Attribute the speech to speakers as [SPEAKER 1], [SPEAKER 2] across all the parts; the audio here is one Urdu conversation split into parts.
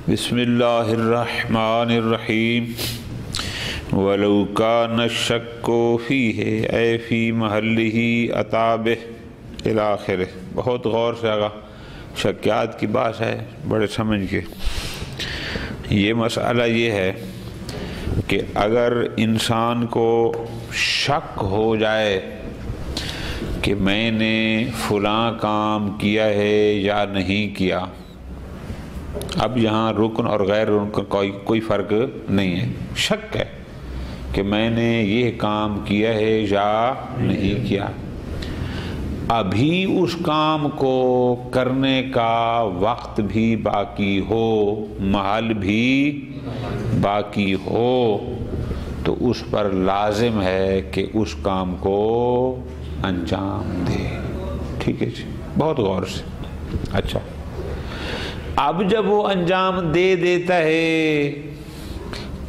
[SPEAKER 1] بسم اللہ الرحمن الرحیم وَلَوْ كَانَ الشَّكُّ فِيهِ اے فی محلہ اطابہ الاخر۔ بہت غور سے آگا، شکیات کی بات ہے، بڑے سمجھ کے۔ یہ مسئلہ یہ ہے کہ اگر انسان کو شک ہو جائے کہ میں نے فلاں کام کیا ہے یا نہیں کیا، اب یہاں رکن اور غیر رکن کوئی فرق نہیں ہے، شک ہے کہ میں نے یہ کام کیا ہے یا نہیں کیا، ابھی اس کام کو کرنے کا وقت بھی باقی ہو، محل بھی باقی ہو، تو اس پر لازم ہے کہ اس کام کو انجام دے۔ ٹھیک ہے جی، بہت غور سے۔ اچھا، اب جب وہ انجام دے دیتا ہے،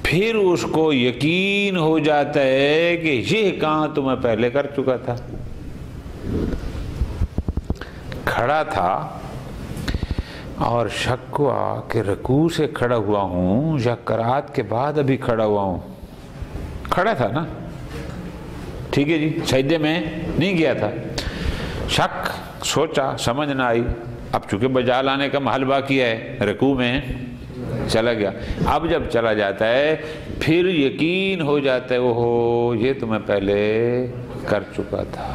[SPEAKER 1] پھر اس کو یقین ہو جاتا ہے کہ یہ کام تو میں پہلے کر چکا تھا۔ کھڑا تھا اور شک ہوا کہ رکوع سے کھڑا ہوا ہوں یا قرات کے بعد ابھی کھڑا ہوا ہوں۔ کھڑا تھا نا، ٹھیک ہے جی، سجدے میں نہیں گیا تھا۔ شک، سوچا، سمجھ نہ آئی، اب چونکہ بجا لانے کا محل باقی ہے، رکوع میں چلا گیا۔ اب جب چلا جاتا ہے پھر یقین ہو جاتا ہے، اوہو یہ تو میں پہلے کر چکا تھا۔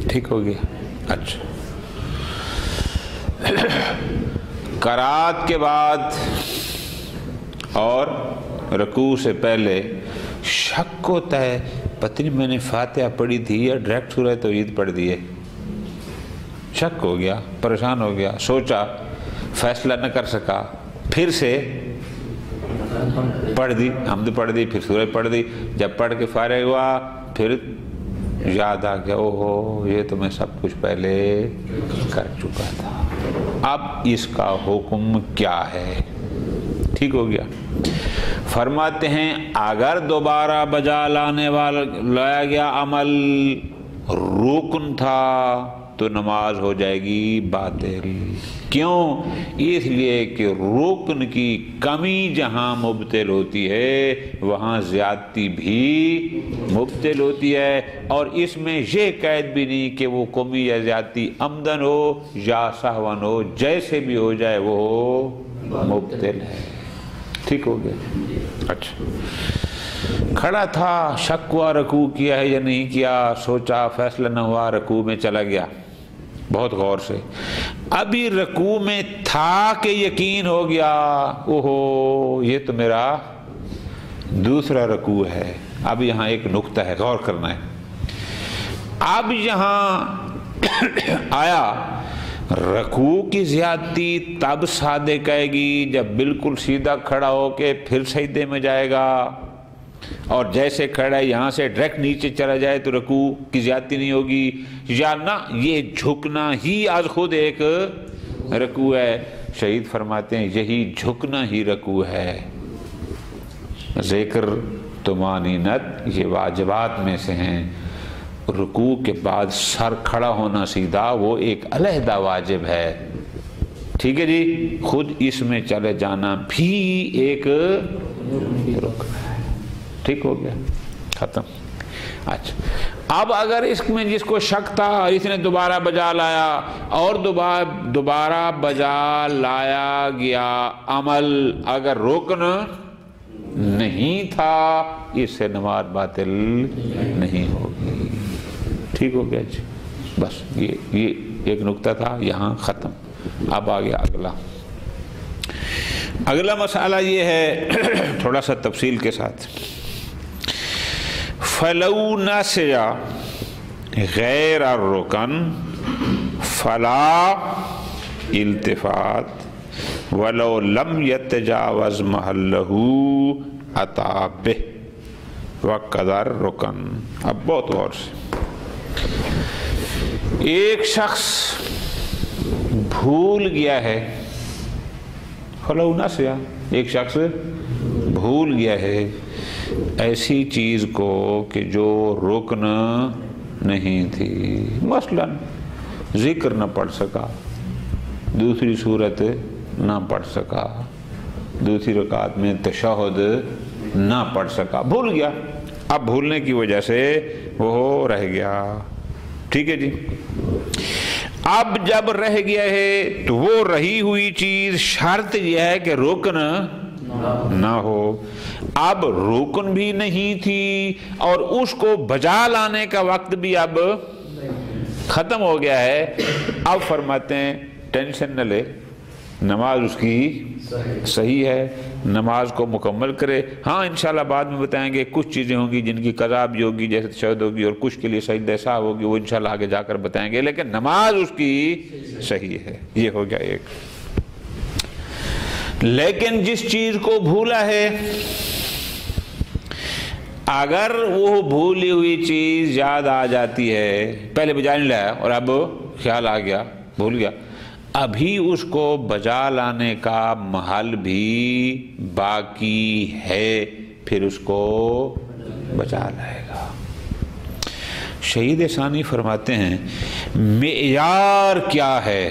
[SPEAKER 1] ٹھیک ہو گیا؟ اچھا، قرات کے بعد اور رکوع سے پہلے شک ہوتا ہے، پتہ نہیں میں نے فاتحہ پڑھی تھی یا ڈائریکٹ سورہ توحید پڑھ دی ہے۔ شک ہو گیا، پریشان ہو گیا، سوچا، فیصلہ نہ کر سکا، پھر سے پڑھ دی، حمد پڑھ دی، پھر سورہ پڑھ دی۔ جب پڑھ کے فارغ ہوا پھر یاد آ گیا، اوہو یہ تو میں سب کچھ پہلے کر چکا تھا۔ اب اس کا حکم کیا ہے؟ ٹھیک ہو گیا؟ فرماتے ہیں اگر دوبارہ بجا لایا گیا عمل رکن تھا تو نماز ہو جائے گی باطل۔ کیوں؟ اس لیے کہ رکن کی کمی جہاں مبطل ہوتی ہے وہاں زیادتی بھی مبطل ہوتی ہے، اور اس میں یہ قید بھی نہیں کہ وہ کمی یا زیادتی عمدن ہو یا سہون ہو، جیسے بھی ہو جائے وہ مبطل ہے۔ ٹھیک ہو گیا؟ اچھا، کھڑا تھا، شک ہوا رکوع کیا ہے یا نہیں کیا، سوچا، فیصلہ نہ ہوا، رکوع میں چلا گیا بہت غور سے۔ ابھی رکوع میں تھا کہ یقین ہو گیا، اوہو یہ تو میرا دوسرا رکوع ہے۔ اب یہاں ایک نقطہ ہے، غور کرنا ہے۔ اب یہاں آیا رکوع کی زیادتی تب صادق آئے گی جب بالکل سیدھا کھڑا ہو کے پھر سجدے میں جائے گا، اور جیسے کھڑا ہے یہاں سے ڈائریکٹ نیچے چلا جائے تو رکوع کی زیادتی نہیں ہوگی، یا نہ یہ جھکنا ہی از خود ایک رکوع ہے۔ شہید فرماتے ہیں یہی جھکنا ہی رکوع ہے۔ ذکر طمانینت یہ واجبات میں سے ہیں، رکوع کے بعد سر کھڑا ہونا سیدھا وہ ایک علیحدہ واجب ہے۔ ٹھیک ہے جی، خود اس میں چلے جانا بھی ایک رکن ہے۔ ٹھیک ہو گیا؟ ختم۔ اچھا، اب اگر اس میں جس کو شک تھا اور اس نے دوبارہ بجا لایا اور دوبارہ بجا لایا گیا عمل اگر رکن نہیں تھا، اس سے نماز باطل نہیں ہوگی۔ ٹھیک ہو گیا جی؟ بس یہ ایک نقطہ تھا، یہاں ختم۔ اب آ گیا اگلا مسئلہ یہ ہے تھوڑا سا تفصیل کے ساتھ۔ فَلَوْ نَسِيَ غَيْرَ الرُّكْنِ فَلَا التفات وَلَوْ لَمْ يَتَجَاوَزْ مَحَلَّهُ أَتَى بِهِ وَقَضَى الرُّكْنَ۔ اب بہت غور سے، ایک شخص بھول گیا ہے، فَلَوْ نَسِيَ، ایک شخص بھول گیا ہے ایسی چیز کو کہ جو رکن نہیں تھی، مثلا ذکر نہ پڑھ سکا، دوسری صورت نہ پڑھ سکا، دوسری رکعت میں تشہد نہ پڑھ سکا، بھول گیا، اب بھولنے کی وجہ سے وہ رہ گیا، ٹھیک ہے جی۔ اب جب رہ گیا ہے تو وہ رہی ہوئی چیز شرط یہ ہے کہ رکن نہ ہو، اب رکن بھی نہیں تھی اور اس کو بجا لانے کا وقت بھی اب ختم ہو گیا ہے، اب فرماتے ہیں ٹینشن نہ لے، نماز اس کی صحیح ہے، نماز کو مکمل کرے۔ ہاں انشاءاللہ بعد میں بتائیں گے کچھ چیزیں ہوں گی جن کی قضا بھی ہوگی، جیسے تشہد ہوگی، اور کچھ کے لیے سجدہ سہو ہوگی، وہ انشاءاللہ آگے جا کر بتائیں گے، لیکن نماز اس کی صحیح ہے۔ یہ ہو گیا ایک۔ لیکن جس چیز کو بھولا ہے، اگر وہ بھولی ہوئی چیز یاد آ جاتی ہے، پہلے بجا نہیں لایا اور اب خیال آ گیا، بھول گیا، ابھی اس کو بجا لانے کا محل بھی باقی ہے، پھر اس کو بجا لائے گا۔ شہید ثانی فرماتے ہیں معیار کیا ہے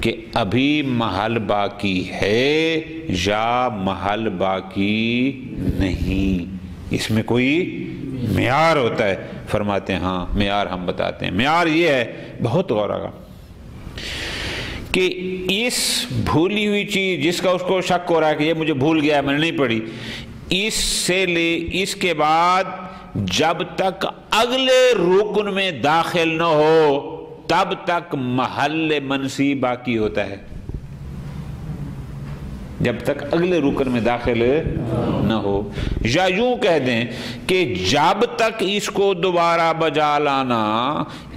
[SPEAKER 1] کہ ابھی محل باقی ہے یا محل باقی نہیں، اس میں کوئی معیار ہوتا ہے؟ فرماتے ہیں ہاں معیار ہم بتاتے ہیں۔ معیار یہ ہے، بہت غور آگا، کہ اس بھولی ہوئی چیز جس کا اس کو شک ہو رہا ہے کہ یہ مجھے بھول گیا ہے، میں نے نہیں پڑھی، اس سے لے اس کے بعد جب تک اگلے رکن میں داخل نہ ہو تب تک محل منسی باقی ہوتا ہے، جب تک اگلے رکن میں داخل نہ ہو، یا یوں کہہ دیں کہ جب تک اس کو دوبارہ بجا لانا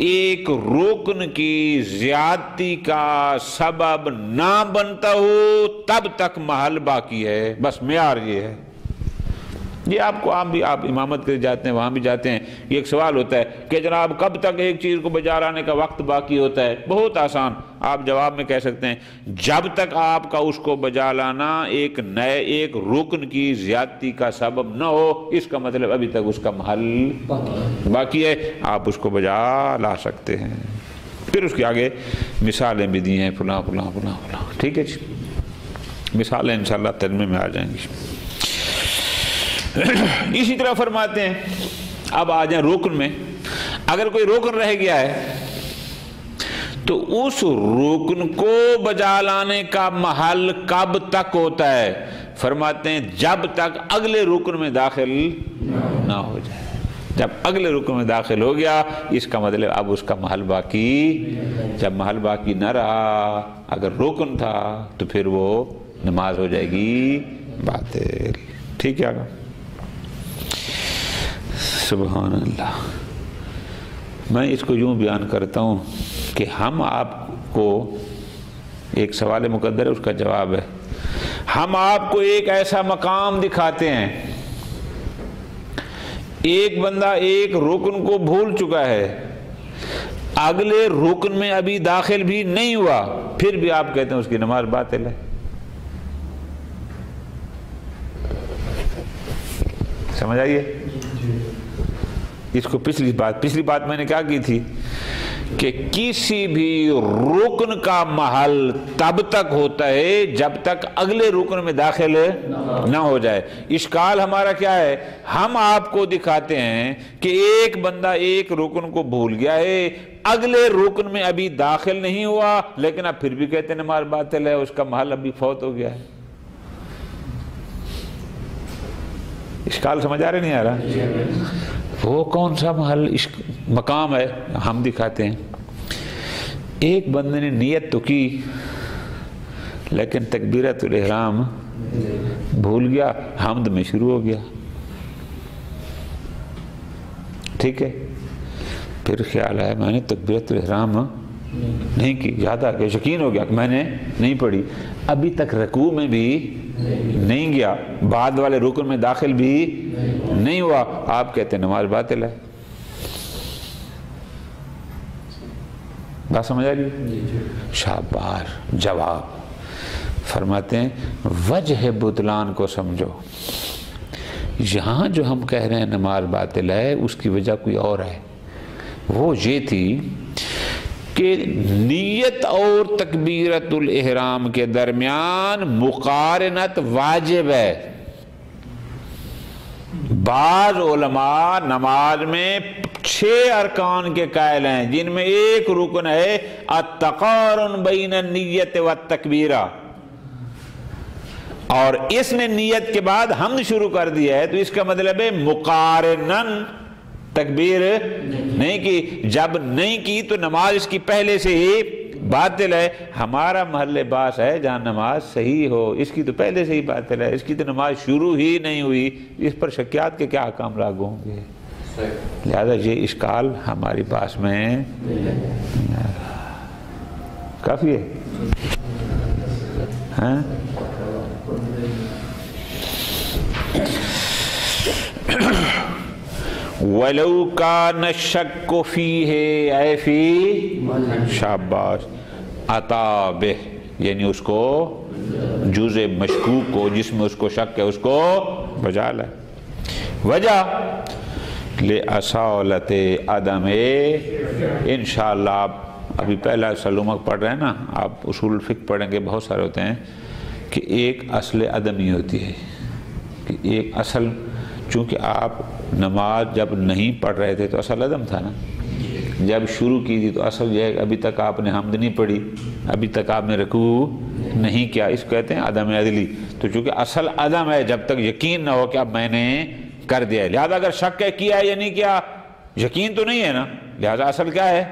[SPEAKER 1] ایک رکن کی زیادتی کا سبب نہ بنتا ہو تب تک محل باقی ہے، بس معیار یہ ہے۔ یہ آپ کو بھی آپ امامت کے جاتے ہیں، وہاں بھی جاتے ہیں، یہ ایک سوال ہوتا ہے کہ جناب کب تک ایک چیز کو بجا لانے کا وقت باقی ہوتا ہے؟ بہت آسان، آپ جواب میں کہہ سکتے ہیں جب تک آپ کا اس کو بجا لانا ایک رکن کی زیادتی کا سبب نہ ہو، اس کا مطلب ابھی تک اس کا محل باقی ہے، آپ اس کو بجا لا سکتے ہیں۔ پھر اس کے آگے مثالیں بھی دی ہیں، فلاں فلاں فلاں فلاں، ٹھیک ہے جی، مثالیں انشاءاللہ ترجمے میں آ جائیں گی۔ اسی طرح فرماتے ہیں، اب آ جائیں رکن میں، اگر کوئی رکن رہ گیا ہے تو اس رکن کو بجا لانے کا محل کب تک ہوتا ہے؟ فرماتے ہیں جب تک اگلے رکن میں داخل نہ ہو جائے۔ جب اگلے رکن میں داخل ہو گیا اس کا مطلب اب اس کا محل باقی، جب محل باقی نہ رہا، اگر رکن تھا تو پھر وہ نماز ہو جائے گی باطل، ٹھیک ہے؟ آگا سبحان اللہ۔ میں اس کو یوں بیان کرتا ہوں کہ ہم آپ کو ایک سوال مقدر ہے، اس کا جواب ہے، ہم آپ کو ایک ایسا مقام دکھاتے ہیں، ایک بندہ ایک رکن کو بھول چکا ہے، اگلے رکن میں ابھی داخل بھی نہیں ہوا، پھر بھی آپ کہتے ہیں اس کی نماز باطل ہے۔ سمجھ آئیے؟ اس کو پچھلی بات میں نے کیا کی تھی کہ کسی بھی رکن کا محل تب تک ہوتا ہے جب تک اگلے رکن میں داخل نہ ہو جائے۔ اشکال ہمارا کیا ہے؟ ہم آپ کو دکھاتے ہیں کہ ایک بندہ ایک رکن کو بھول گیا ہے، اگلے رکن میں ابھی داخل نہیں ہوا، لیکن اب پھر بھی کہتے ہیں نماز باطل ہے، اس کا محل ابھی فوت ہو گیا ہے۔ اشکال سمجھ آ رہا نہیں آ رہا؟ وہ کون سا محل مقام ہے ہم دکھاتے ہیں۔ ایک بندے نے نیت تو کی لیکن تکبیرۃ الاحرام بھول گیا، حمد میں شروع ہو گیا، ٹھیک ہے؟ پھر خیال آیا میں نے تکبیرۃ الاحرام نہیں کی، یاد آ گیا، یقین ہو گیا کہ میں نے نہیں پڑھی، ابھی تک رکوع میں بھی نہیں گیا، بعد والے رکن میں داخل بھی نہیں ہوا، آپ کہتے ہیں نماز باطل ہے۔ بات سمجھ آ رہی؟ شاباش۔ جواب فرماتے ہیں وجہ بطلان کو سمجھو، یہاں جو ہم کہہ رہے ہیں نماز باطل ہے اس کی وجہ کوئی اور ہے، وہ یہ تھی کہ نیت اور تکبیرۃ الاحرام کے درمیان مقارنت واجب ہے۔ بعض علماء نماز میں 6 ارکان کے قائل ہیں، جن میں ایک رکن ہے التقارن بین النیت والتکبیرہ، اور اس نے نیت کے بعد حمد شروع کر دیا ہے، تو اس کا مطلب ہے مقارنن تکبیر نہیں کی۔ جب نہیں کی تو نماز اس کی پہلے سے ہی باطل ہے۔ ہمارا محل باس ہے جہاں نماز صحیح ہو، اس کی تو پہلے سے ہی باطل ہے، اس کی تو نماز شروع ہی نہیں ہوئی، اس پر شکیات کے کیا احکام لاگو ہوں گے؟ لہذا یہ اشکال ہماری باس میں کافی ہے۔ ہاں وَلَوْ كَانَ الشَّكُّ فِيهِ اے فی شاباش عطا بہ، یعنی اس کو جزء مشکوک کو جس میں اس کو شک ہے اس کو بجا لے۔ وجہ لِأَصَالَةِ عَدَمِ، انشاءاللہ آپ ابھی پہلا سلومک پڑھ رہے ہیں نا، آپ اصول فقہ پڑھیں گے، بہت سارے ہوتے ہیں کہ ایک اصل عدمی ہوتی ہے، کہ ایک اصل، چونکہ آپ نماز جب نہیں پڑھ رہے تھے تو اصل عدم تھا نا، جب شروع کی تھی تو اصل یہ ہے کہ ابھی تک آپ نے حمد نہیں پڑھی، ابھی تک آپ نے رکوع نہیں کیا، اس کو کہتے ہیں عدم عدلی۔ تو چونکہ اصل عدم ہے جب تک یقین نہ ہو کہ اب میں نے کر دیا ہے، لہذا اگر شک ہے کیا ہے یا نہیں کیا، یقین تو نہیں ہے نا، لہذا اصل کیا ہے؟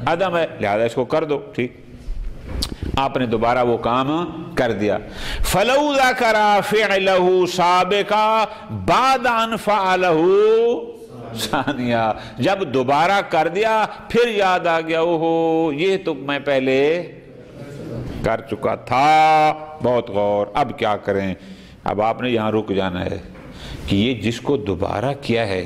[SPEAKER 1] عدم ہے، لہذا اس کو کر دو، ٹھیک۔ آپ نے دوبارہ وہ کام کر دیا۔ فَلَوْ ذَكَرَ فِعْلَهُ سَابِقًا بَعْدَ أَنْ فَعَلَهُ ثَانِيًا، جب دوبارہ کر دیا پھر یاد آ گیا اوہو یہ تو میں پہلے کر چکا تھا، بہت غور۔ اب کیا کریں؟ اب آپ نے یہاں رک جانا ہے کہ یہ جس کو دوبارہ کیا ہے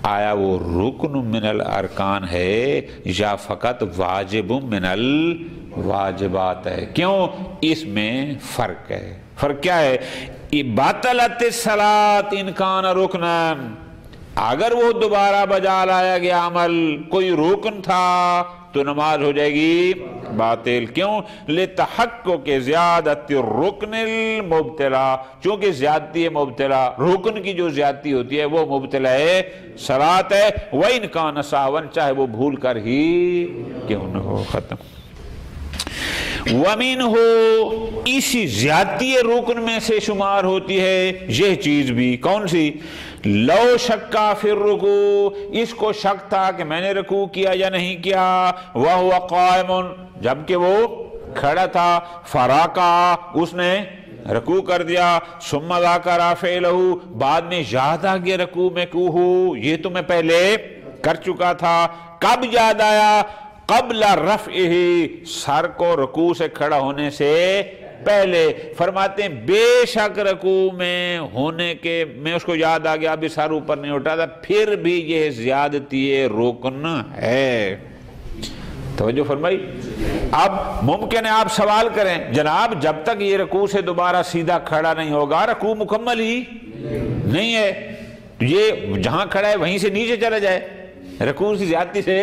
[SPEAKER 1] آیا وہ رکن من الارکان ہے یا فقط واجب من الواجبات ہے؟ کیوں؟ اس میں فرق ہے۔ فرق کیا ہے؟ باطلت الصلاۃ ان کان رکنا، اگر وہ دوبارہ بجا لایا گیا عمل کوئی رکن تھا تو نماز ہو جائے گی باطل۔ کیوں؟ لتحقق زیادت الرکن المبتلا، چونکہ زیادتی مبتلا، رکن کی جو زیادتی ہوتی ہے وہ مبتلا ہے صلاۃ ہے، وَإِنْ كَانَ سَهْوًا، چاہے وہ بھول کر ہی کیوں نہ ہو۔ ختم۔ وَمِنْهُ، اسی زیادتی رکن میں سے شمار ہوتی ہے یہ چیز بھی، کون سی؟ لو شکا فی الرکوع، اس کو شک تھا کہ میں نے رکوع کیا یا نہیں کیا، وَهُوَ قَائِمٌ، جبکہ وہ کھڑا تھا، فراقا، اس نے رکوع کر دیا، ثم ذکر فعلہ، بعد میں یاد آ گیا رکوع میں کو ہوں، یہ تو میں پہلے کر چکا تھا۔ کب یاد آیا؟ قبل رفعہ، سر کو رکوع سے کھڑا ہونے سے پہلے۔ فرماتے ہیں بے شک رکوع میں ہونے کے میں اس کو یاد آ گیا، ابھی سر اوپر نہیں اٹھا تھا، پھر بھی یہ زیادتی رکن ہے۔ توجہ فرمائی۔ اب ممکن ہے آپ سوال کریں جناب جب تک یہ رکوع سے دوبارہ سیدھا کھڑا نہیں ہوگا رکوع مکمل ہی نہیں ہے، یہ جہاں کھڑا ہے وہیں سے نیچے چلا جائے، رکوع سے زیادتی سے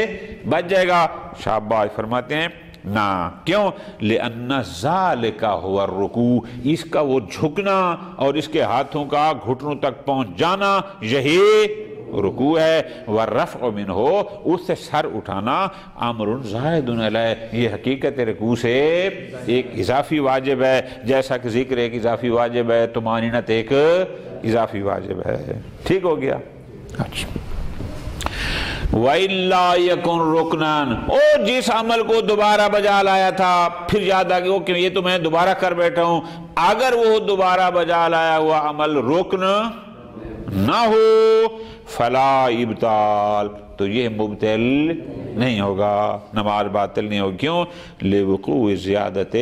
[SPEAKER 1] بچ جائے گا۔ شاباش۔ فرماتے ہیں نا، کیوں؟ لِأَنَّ ذَلِكَ هُوَ الرُّكُوع، اس کا وہ جھکنا اور اس کے ہاتھوں کا گھٹنوں تک پہنچ جانا یہی رکوع ہے۔ وَالرَّفْعُ مِنْهُ، اس سے سر اٹھانا امر زائد علیہ، یہ حقیقت رکوع سے ایک اضافی واجب ہے، جیسا کہ ذکر ایک اضافی واجب ہے، طمانینت ایک اضافی واجب ہے۔ ٹھیک ہو گیا؟ اچھا۔ وَإِلَّا يَكُنْ رُكْنًا، اور جس عمل کو دوبارہ بجا لایا تھا پھر یاد آ گیا کہ یہ تو میں دوبارہ کر بیٹھا ہوں، اگر وہ دوبارہ بجا لایا ہوا عمل رکن نہ ہو فلا ابطال، تو یہ مبتل نہیں ہوگا، نماز باطل نہیں ہوگی۔ کیوں؟ لِوُقُوعِ زیادت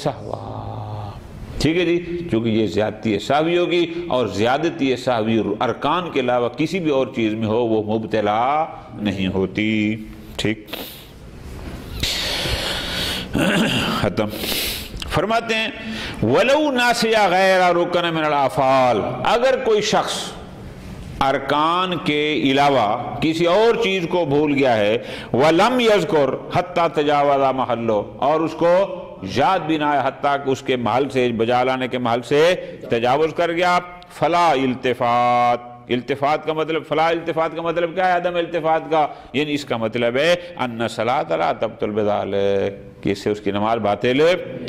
[SPEAKER 1] سہوا، ٹھیک ہے جی، چونکہ یہ زیادتی سہوی ہوگی، اور زیادتی سہوی ارکان کے علاوہ کسی بھی اور چیز میں ہو وہ مبتلا نہیں ہوتی۔ ٹھیک، ختم۔ فرماتے ہیں وَلَوْ نَاسِيَ غَيْرَ رُكْنٍ مِنَ الْأَفْعَالِ، اگر کوئی شخص ارکان کے علاوہ کسی اور چیز کو بھول گیا ہے، وَلَمْ يَذْكُرْ حَتَّى تَجَاوَزَ مَحَلُّهُ، اور اس کو یاد بھی نہ آیا حتیٰ کہ اس کے محل سے، بجا لانے کے محل سے تجاوز کر گیا، فلا التفات، التفات کا مطلب، فلا التفات کا مطلب کیا ہے؟ عدم التفات کا، یعنی اس کا مطلب ہے ان صلاۃ لا تبطل بذلک، کہ اس سے اس کی نماز باطل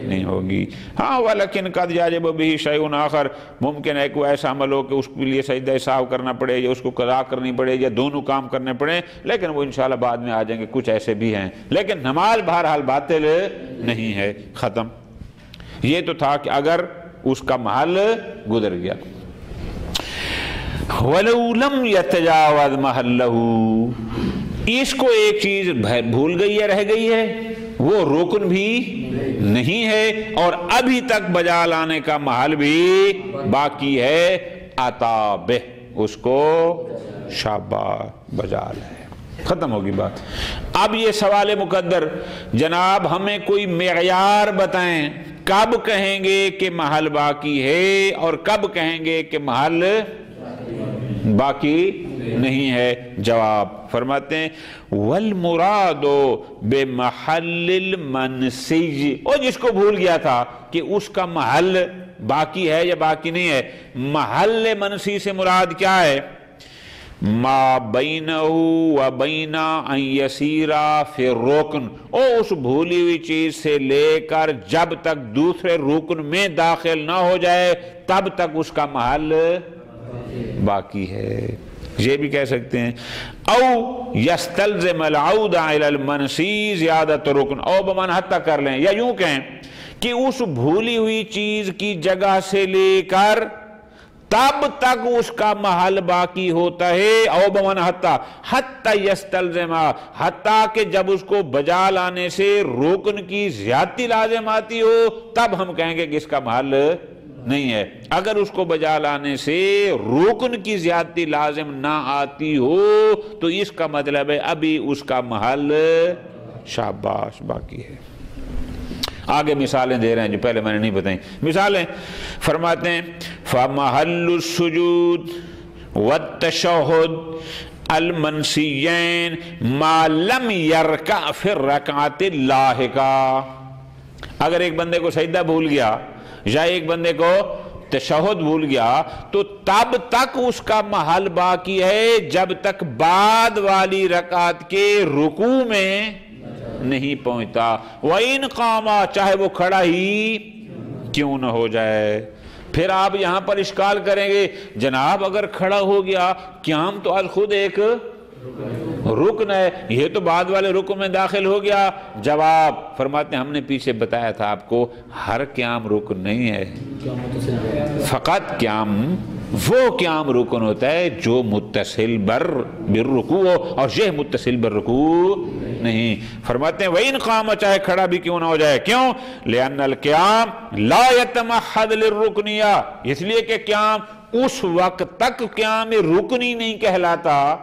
[SPEAKER 1] نہیں ہوگی۔ ہاں ولیکن قد یجب بہ شیء آخر، ممکن ہے کوئی ایسا عمل ہو کہ اس کے لیے سجدہ سہو کرنا پڑے یا اس کو قضا کرنی پڑے یا دونوں کام کرنے پڑے، لیکن وہ انشاءاللہ بعد میں آ جائیں گے، کچھ ایسے بھی ہیں، لیکن نماز بہرحال باطل نہیں ہے۔ ختم۔ یہ تو تھا کہ اگر اس کا محل گزر گیا۔ وَلَوْ لَمْ يَتَجَاوَزْ مَحَلَّهُ، اس کو ایک چیز بھول گئی ہے، رہ گئی ہے، وہ رکن بھی نہیں ہے اور ابھی تک بجا لانے کا محل بھی باقی ہے، عطا بہ، اس کو شاباش بجا لے۔ ختم ہوگی بات۔ اب یہ سوال مقدر، جناب ہمیں کوئی معیار بتائیں، کب کہیں گے کہ محل باقی ہے اور کب کہیں گے کہ محل باقی نہیں ہے؟ جواب فرماتے ہیں والمراد بمحل المنسی، اور جس کو بھول گیا تھا کہ اس کا محل باقی ہے یا باقی نہیں ہے، محل منسی سے مراد کیا ہے؟ ما بینہ و بین ان یسیرا فی الرکن، اور اس بھولی ہوئی چیز سے لے کر جب تک دوسرے رکن میں داخل نہ ہو جائے تب تک اس کا محل باقی ہے، یہ بھی کہہ سکتے ہیں۔ او یستلزم العود الی المنسی زیادت رکن، او بمعنی حتی کر لیں، یا یوں کہیں کہ اس بھولی ہوئی چیز کی جگہ سے لے کر تب تک اس کا محل باقی ہوتا ہے، او بمعنی حتی یستلزم، حتی کہ جب اس کو بجا لانے سے رکن کی زیادتی لازم آتی ہو تب ہم کہیں گے کہ اس کا محل نہیں ہے۔ اگر اس کو بجا لانے سے رکن کی زیادتی لازم نہ آتی ہو تو اس کا مطلب ہے ابھی اس کا محل شاباش باقی ہے۔ آگے مثالیں دے رہے ہیں جو پہلے میں نے نہیں بتائیں۔ مثالیں فرماتے ہیں فَمَحَلُّ السُّجُودِ وَالتَّشَهُدِ الْمَنْسِيَّيْن مَا لَمْ يَرْكَعْ فِي الرَّكْعَةِ اللَّاحِقَةِ، اگر ایک بندے کو سجدہ بھول گیا یا ایک بندے کو تشہد بھول گیا تو تب تک اس کا محل باقی ہے جب تک بعد والی رکعت کے رکوع میں نہیں پہنچتا، وَإِنْ قَامَ، چاہے وہ کھڑا ہی کیوں نہ ہو جائے۔ پھر آپ یہاں پر اشکال کریں گے جناب اگر کھڑا ہو گیا قیام تو آج خود ایک رکن ہے، یہ تو بعد والے رکن میں داخل ہو گیا۔ جواب فرماتے ہیں ہم نے پیچھے بتایا تھا آپ کو ہر قیام رکن نہیں ہے، فقط قیام وہ قیام رکن ہوتا ہے جو متصل بالرکوع ہو، اور یہ متصل بالرکوع نہیں۔ فرماتے ہیں وَإِنْ قَامَ، چاہے کھڑا بھی کیوں نہ ہو جائے، کیوں؟ لِأَنَّ الْقِيَامَ لَا يَتَمَحَّدْ لِلرُّكْنِيَّةِ، اس لیے کہ قیام اس وقت تک قیام رکنی نہیں کہلاتا،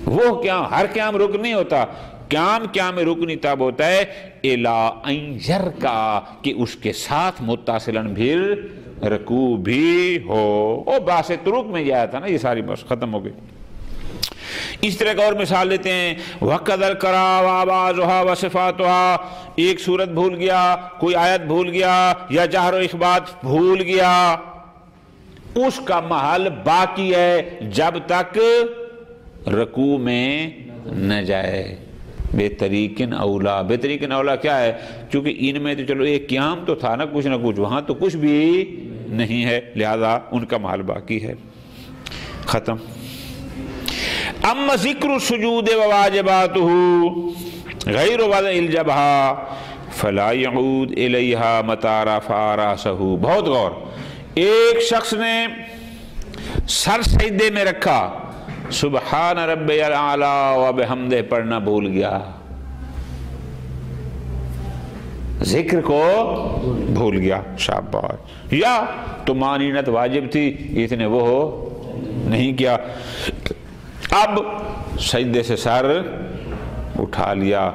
[SPEAKER 1] وہ قیام ہر قیام رکن نہیں ہوتا، قیام رکنی تب ہوتا ہے اِلَىٰ أَن يَرْكَعَ، کہ اس کے ساتھ متصلاً پھر رکوع بھی ہو۔ اور باس ترک میں جایا تھا نا، یہ ساری بس ختم ہو گئی۔ اس طرح کا اور مثال لیتے ہیں وَقَدَ الْقَرَا وَآبَازُهَا وَصِفَاتُهَا، ایک صورت بھول گیا، کوئی آیت بھول گیا یا جہر و اخبات بھول گیا، اس کا محل باقی ہے جب تک رکوع میں نہ جائے۔ بہتریکن اولا، بہتریکن اولا کیا ہے؟ چونکہ ان میں تو چلو ایک قیام تو تھا نا کچھ نہ کچھ، وہاں تو کچھ بھی نہیں ہے، لہذا ان کا محل باقی ہے۔ ختم۔ اما ذکر السجود وواجباتہ غیر وضع الجبہہ فلا یعود الیہا متی رفع راسہ۔ بہت غور، ایک شخص نے سر سجدے میں رکھا، سبحان ربی الاعلی و بحمدہ پڑھنا بھول گیا، ذکر کو بھول گیا، شاباش، یا طمانینت واجب تھی اس نے وہ نہیں کیا، اب سجدے سے سر اٹھا لیا،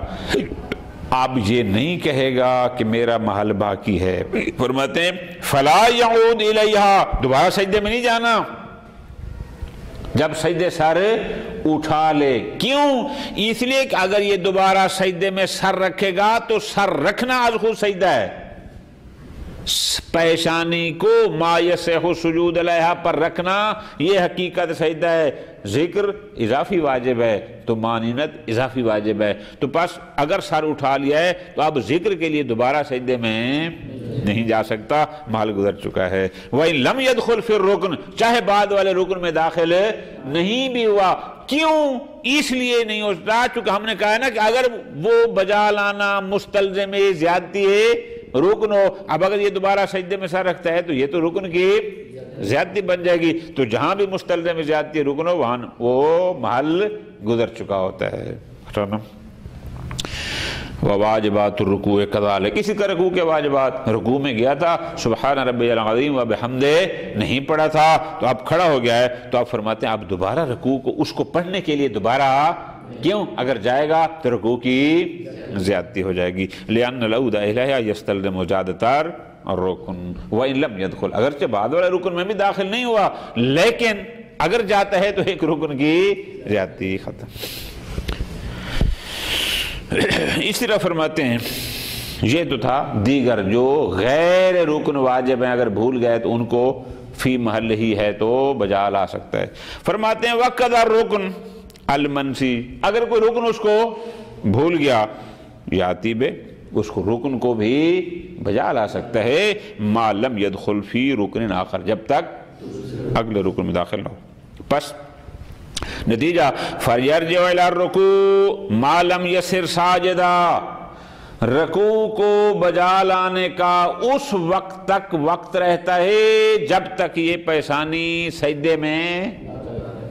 [SPEAKER 1] اب یہ نہیں کہے گا کہ میرا محل باقی ہے۔ فرماتے ہیں فلا یعود الیہا، دوبارہ سجدے میں نہیں جانا، جب سجدے سر اٹھا لے. کیوں؟ اس لیے کہ اگر یہ دوبارہ سجدے میں سر رکھے گا تو سر رکھنا از خود سجدہ ہے. پیشانی کو ما یصح سجود علیہا پر رکھنا یہ حقیقت سجدہ ہے. ذکر اضافی واجب ہے تو مانینت اضافی واجب ہے. تو پس اگر سر اٹھا لیا ہے تو اب ذکر کے لیے دوبارہ سجدے میں نہیں جا سکتا، محل گزر چکا ہے. وَإِن لَمْ يَدْخُلْ فِي الرُّكْنِ چاہے بعد والے رکن میں داخل نہیں بھی ہوا. کیوں؟ اس لیے نہیں ہوتا چونکہ ہم نے کہا ہے نا کہ اگر وہ بجا لانا مستلزم زیادتی ہے رکن ہو. اب اگر یہ دوبارہ سجدے میں سر رکھتا ہے تو یہ تو رکن کی زیادتی بن جائے گی. تو جہاں بھی مستلزم زیادتی رکن ہو وہاں وہ محل گزر چکا ہوتا ہے. وواجبات الرکوع کذالک، اسی کا رکوع کے واجبات. رکوع میں گیا تھا سبحان ربی العظیم وبحمدہ نہیں پڑھا تھا تو اب کھڑا ہو گیا ہے تو آپ فرماتے ہیں اب دوبارہ رکوع کو اس کو پڑھنے کے لیے دوبارہ کیوں؟ اگر جائے گا تو رکوع کی زیادتی ہو جائے گی. لأن العود الیہا یستلزم زیادۃ الرکن وإن لم يدخل اگرچہ بعد والے رکن میں بھی داخل نہیں ہوا لیکن اگر جاتا ہے تو ایک رکن کی زیادتی ختم. اس طرح فرماتے ہیں یہ تو تھا دیگر جو غیر رکن واجب ہیں اگر بھول گئے تو ان کو فی محل ہی ہے تو بجا لا سکتا ہے. فرماتے ہیں وقت الرکن المنسی اگر کوئی رکن اس کو بھول گیا یاتی بے اس کو رکن کو بھی بجا لا سکتا ہے ما لم يدخل فی رکن آخر جب تک اگلے رکن میں داخل نہ ہو. پس نتیجہ فَيَرْجِعُ إِلَى الرُّكُوعِ مَا لَمْ يَصِرْ سَاجِدًا رکوع کو بجا لانے کا اس وقت تک وقت رہتا ہے جب تک یہ پیشانی سجدے میں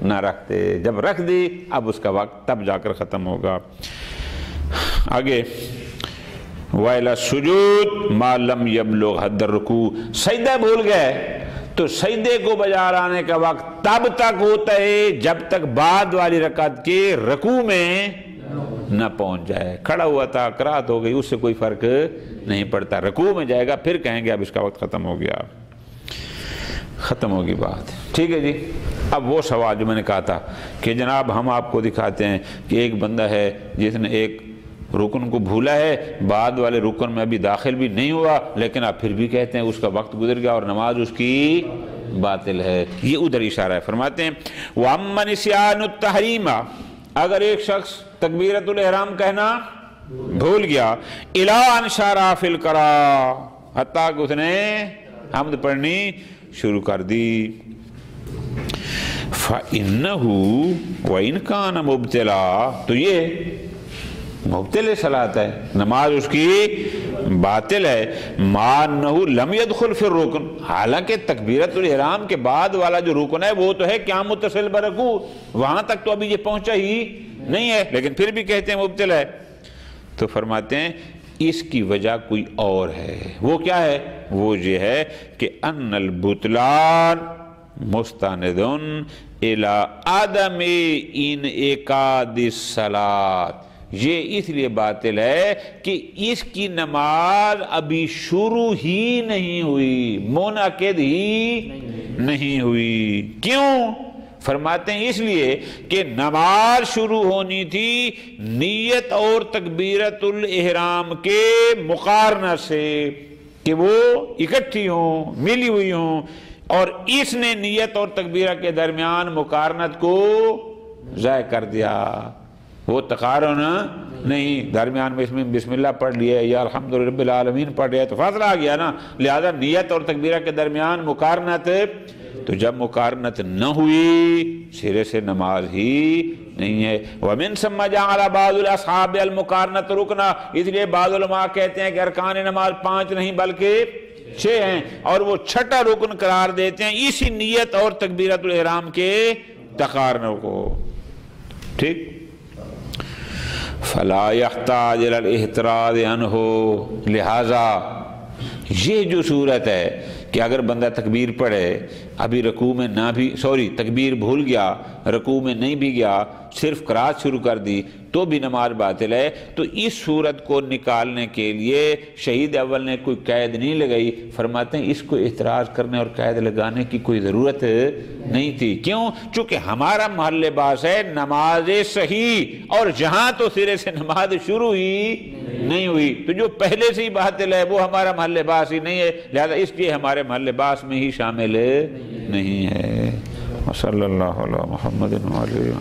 [SPEAKER 1] نہ رکھتے. جب رکھ دی اب اس کا وقت تب جا کر ختم ہوگا. آگے وَإِلَى السُّجُودِ مَا لَمْ يَبْلُغْ حَدَّ الرُّكُوعِ سجدہ بھول گئے تو سجدے کو بجا لانے کا وقت تب تک ہوتا ہے جب تک بعد والی رکعت کے رکوع میں نہ پہنچ جائے. کھڑا ہوا تھا قرات ہو گئی اس سے کوئی فرق نہیں پڑتا. رکوع میں جائے گا پھر کہیں گے اب اس کا وقت ختم ہو گیا ختم ہوگی بات. ٹھیک ہے جی. اب وہ سوال جو میں نے کہا تھا کہ جناب ہم آپ کو دکھاتے ہیں کہ ایک بندہ ہے جس نے ایک رکن کو بھولا ہے بعد والے رکن میں ابھی داخل بھی نہیں ہوا لیکن آپ پھر بھی کہتے ہیں اس کا وقت گزر گیا اور نماز اس کی باطل ہے. یہ ادھر اشارہ ہے. فرماتے ہیں وَأَمَّا نِسْيَانُ التَّحْرِيمَ اگر ایک شخص تکبیرۃ الاحرام کہنا بھول گیا إِلَىٰ أَنْ شَرَعَ فِي الْقِرَاءَةِ حتیٰ کہ اس نے حمد پڑھنی شروع کر دی. فَإِنَّهُ وَإِنْ كَانَ مُبْتِلًا تو یہ مبتل صلاۃ ہے نماز اس کی باطل ہے. مَا أَنَّهُ لَمْ يَدْخُلْ فِي الرُّكْنِ حالانکہ تکبیرۃ الاحرام کے بعد والا جو رکن ہے وہ تو ہے قیام متصل برکوع وہاں تک تو ابھی یہ پہنچا ہی نہیں ہے لیکن پھر بھی کہتے ہیں مبتل ہے. تو فرماتے ہیں اس کی وجہ کوئی اور ہے. وہ کیا ہے؟ وہ یہ ہے کہ ان البطلان مستند الی عدم انعقاد الصلاۃ یہ اس لیے باطل ہے کہ اس کی نماز ابھی شروع ہی نہیں ہوئی منعقد ہی نہیں ہوئی. کیوں؟ فرماتے ہیں اس لیے کہ نماز شروع ہونی تھی نیت اور تکبیرۃ الاحرام کے مقارنہ سے کہ وہ اکٹھی ہوں ملی ہوئی ہوں اور اس نے نیت اور تکبیرہ کے درمیان مقارنت کو ضائع کر دیا. وہ تقارن نہیں درمیان میں بسم اللہ پڑھ لیے یا الحمدللہ رب العالمین پڑھ لیا تو فاصلہ آ گیا نا. لہذا نیت اور تکبیرہ کے درمیان مقارنت تو جب مقارنت نہ ہوئی سرے سے نماز ہی نہیں ہے. وَمِن ثُمَّ جَعَلَ بَعْضُ الْأَصْحَابِ الْمُقَارَنَةَ رُكْنًا اس لیے بعض علماء کہتے ہیں کہ ارکان نماز 5 نہیں بلکہ 6 ہیں اور وہ چھٹا رکن قرار دیتے ہیں اسی نیت اور تکبیرۃ الاحرام کے تقارن کو. ٹھیک. فَلَا يَحْتَاجِ إِلَى الْإِحْتِرَازِ عَنْهُ لہذا یہ جو صورت ہے کہ اگر بندہ تکبیر پڑھے ابھی رکوع میں نہ بھی تکبیر بھول گیا، رکوع میں نہیں بھی گیا، صرف قرات شروع کر دی تو بھی نماز باطل ہے، تو اس صورت کو نکالنے کے لیے شہید اول نے کوئی قید نہیں لگائی۔ فرماتے ہیں اس کو اعتراض کرنے اور قید لگانے کی کوئی ضرورت نہیں تھی۔ کیوں؟ چونکہ ہمارا محل لباس ہے نماز صحیح، اور جہاں تو سرے سے نماز شروع ہی نہیں ہوئی، تو جو پہلے سے ہی باطل ہے وہ ہمارا محل لباس ہی نہیں ہے، لہذا اس لیے ہمارے محل لباس میں ہی شامل نہیں ہے۔ صلی اللہ علیہ محمد وعلیہ